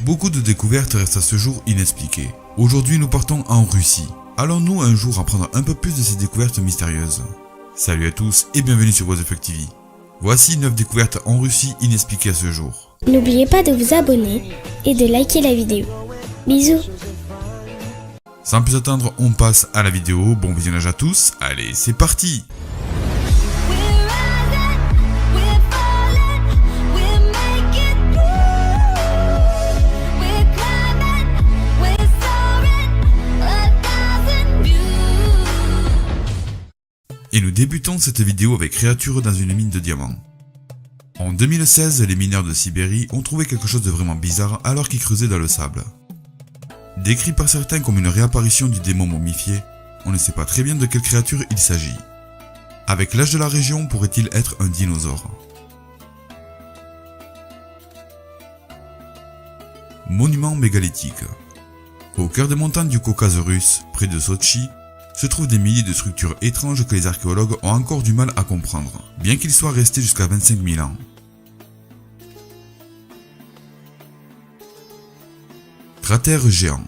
Beaucoup de découvertes restent à ce jour inexpliquées. Aujourd'hui, nous partons en Russie. Allons-nous un jour apprendre un peu plus de ces découvertes mystérieuses? Salut à tous et bienvenue sur WasFuck TV. Voici 9 découvertes en Russie inexpliquées à ce jour. N'oubliez pas de vous abonner et de liker la vidéo. Bisous. Sans plus attendre, on passe à la vidéo. Bon visionnage à tous. Allez, c'est parti! Et nous débutons cette vidéo avec créatures dans une mine de diamants. En 2016, les mineurs de Sibérie ont trouvé quelque chose de vraiment bizarre alors qu'ils creusaient dans le sable. Décrit par certains comme une réapparition du démon momifié, on ne sait pas très bien de quelle créature il s'agit. Avec l'âge de la région, pourrait-il être un dinosaure? Monument mégalithique. Au cœur des montagnes du Caucase russe, près de Sotchi, se trouvent des milliers de structures étranges que les archéologues ont encore du mal à comprendre, bien qu'ils soient restés jusqu'à 25 000 ans. Cratères géants.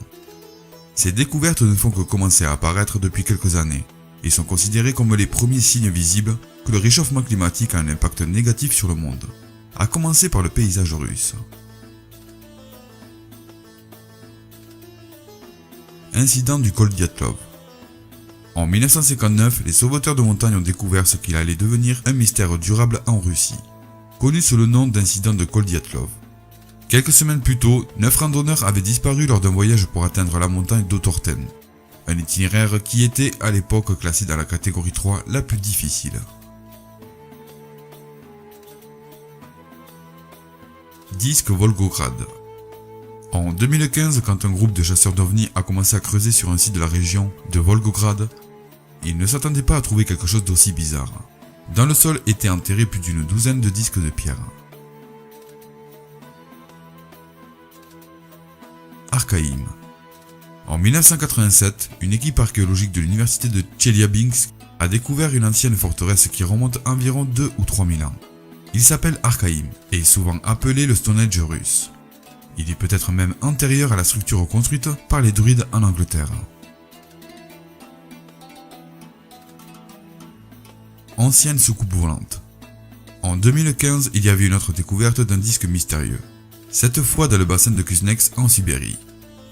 Ces découvertes ne font que commencer à apparaître depuis quelques années et sont considérées comme les premiers signes visibles que le réchauffement climatique a un impact négatif sur le monde, à commencer par le paysage russe. Incident du col Dyatlov. En 1959, les sauveteurs de montagne ont découvert ce qu'il allait devenir un mystère durable en Russie, connu sous le nom d'incident de col Dyatlov. Quelques semaines plus tôt, 9 randonneurs avaient disparu lors d'un voyage pour atteindre la montagne d'Otorten, un itinéraire qui était à l'époque classé dans la catégorie 3 la plus difficile. Disque Volgograd. En 2015, quand un groupe de chasseurs d'ovnis a commencé à creuser sur un site de la région de Volgograd, ils ne s'attendaient pas à trouver quelque chose d'aussi bizarre. Dans le sol étaient enterrés plus d'une douzaine de disques de pierre. Archaïm. En 1987, une équipe archéologique de l'université de Tcheliabinsk a découvert une ancienne forteresse qui remonte environ 2 ou 3 000 ans. Il s'appelle Archaïm et est souvent appelé le Stone Age russe. Il est peut-être même antérieur à la structure construite par les druides en Angleterre. Ancienne soucoupe volante. En 2015, il y avait une autre découverte d'un disque mystérieux, cette fois dans le bassin de Kuznets en Sibérie.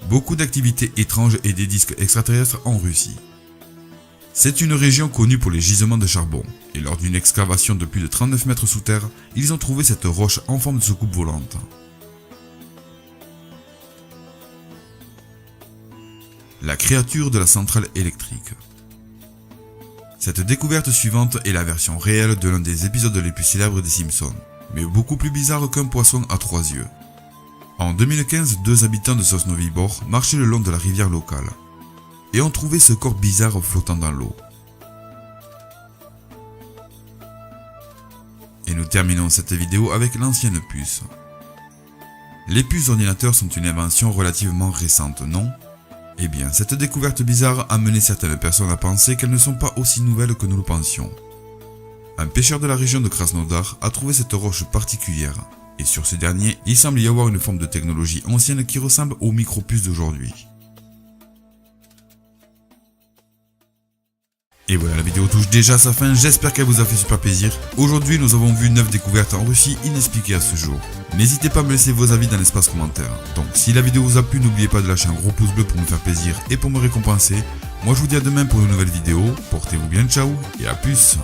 Beaucoup d'activités étranges et des disques extraterrestres en Russie. C'est une région connue pour les gisements de charbon, et lors d'une excavation de plus de 39 mètres sous terre, ils ont trouvé cette roche en forme de soucoupe volante. La créature de la centrale électrique. Cette découverte suivante est la version réelle de l'un des épisodes les plus célèbres des Simpsons, mais beaucoup plus bizarre qu'un poisson à 3 yeux. En 2015, 2 habitants de Sosnovyï Bor marchaient le long de la rivière locale et ont trouvé ce corps bizarre flottant dans l'eau. Et nous terminons cette vidéo avec l'ancienne puce. Les puces d'ordinateur sont une invention relativement récente, non ? Eh bien, cette découverte bizarre a mené certaines personnes à penser qu'elles ne sont pas aussi nouvelles que nous le pensions. Un pêcheur de la région de Krasnodar a trouvé cette roche particulière, et sur ce dernier, il semble y avoir une forme de technologie ancienne qui ressemble aux micropuces d'aujourd'hui. Et voilà, la vidéo touche déjà à sa fin, j'espère qu'elle vous a fait super plaisir. Aujourd'hui, nous avons vu 9 découvertes en Russie inexpliquées à ce jour. N'hésitez pas à me laisser vos avis dans l'espace commentaire. Donc si la vidéo vous a plu, n'oubliez pas de lâcher un gros pouce bleu pour me faire plaisir et pour me récompenser. Moi je vous dis à demain pour une nouvelle vidéo, portez-vous bien, ciao et à plus.